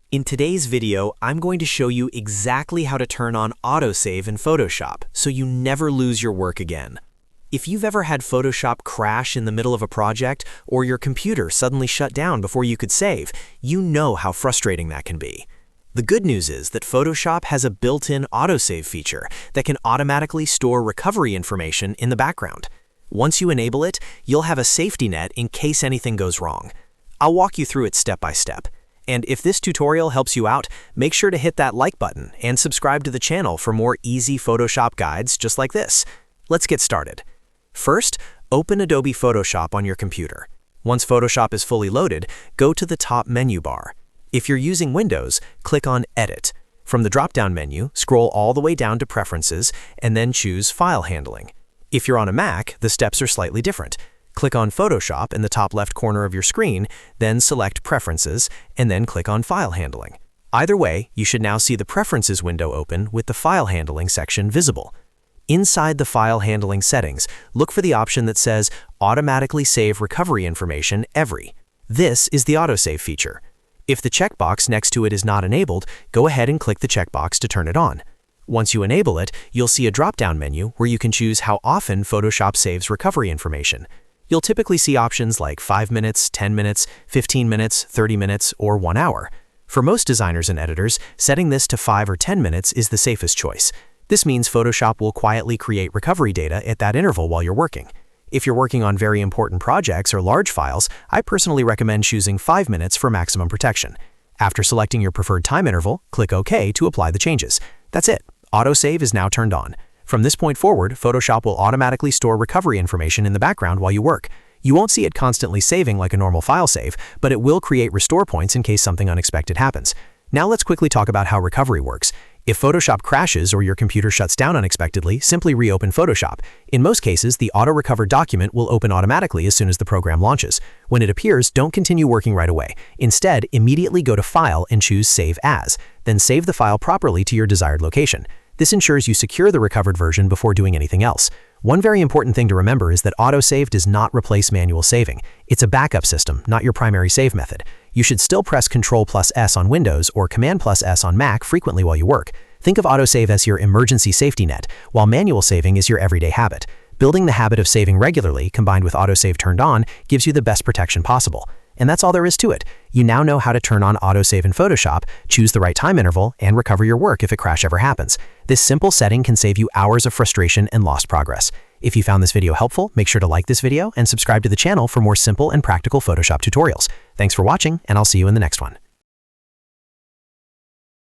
In today's video, I'm going to show you exactly how to turn on Autosave in Photoshop so you never lose your work again. If you've ever had Photoshop crash in the middle of a project or your computer suddenly shut down before you could save, you know how frustrating that can be. The good news is that Photoshop has a built-in Autosave feature that can automatically store recovery information in the background. Once you enable it, you'll have a safety net in case anything goes wrong. I'll walk you through it step by step. And if this tutorial helps you out, make sure to hit that like button and subscribe to the channel for more easy Photoshop guides just like this. Let's get started. First, open Adobe Photoshop on your computer. Once Photoshop is fully loaded, go to the top menu bar. If you're using Windows, click on Edit. From the drop-down menu, scroll all the way down to Preferences and then choose File Handling. If you're on a Mac, the steps are slightly different. Click on Photoshop in the top left corner of your screen, then select Preferences, and then click on File Handling. Either way, you should now see the Preferences window open with the File Handling section visible. Inside the File Handling settings, look for the option that says Automatically Save Recovery Information Every. This is the Autosave feature. If the checkbox next to it is not enabled, go ahead and click the checkbox to turn it on. Once you enable it, you'll see a drop-down menu where you can choose how often Photoshop saves recovery information. You'll typically see options like 5 minutes, 10 minutes, 15 minutes, 30 minutes, or 1 hour. For most designers and editors, setting this to 5 or 10 minutes is the safest choice. This means Photoshop will quietly create recovery data at that interval while you're working. If you're working on very important projects or large files, I personally recommend choosing 5 minutes for maximum protection. After selecting your preferred time interval, click OK to apply the changes. That's it. Autosave is now turned on. From this point forward, Photoshop will automatically store recovery information in the background while you work. You won't see it constantly saving like a normal file save, but it will create restore points in case something unexpected happens. Now let's quickly talk about how recovery works. If Photoshop crashes or your computer shuts down unexpectedly, simply reopen Photoshop. In most cases, the auto-recovered document will open automatically as soon as the program launches. When it appears, don't continue working right away. Instead, immediately go to File and choose Save As. Then save the file properly to your desired location. This ensures you secure the recovered version before doing anything else. One very important thing to remember is that Autosave does not replace manual saving. It's a backup system, not your primary save method. You should still press Ctrl+S on Windows or Command+S on Mac frequently while you work. Think of Autosave as your emergency safety net, while manual saving is your everyday habit. Building the habit of saving regularly, combined with Autosave turned on, gives you the best protection possible. And that's all there is to it. You now know how to turn on Autosave in Photoshop, choose the right time interval, and recover your work if a crash ever happens. This simple setting can save you hours of frustration and lost progress. If you found this video helpful, make sure to like this video and subscribe to the channel for more simple and practical Photoshop tutorials. Thanks for watching, and I'll see you in the next one.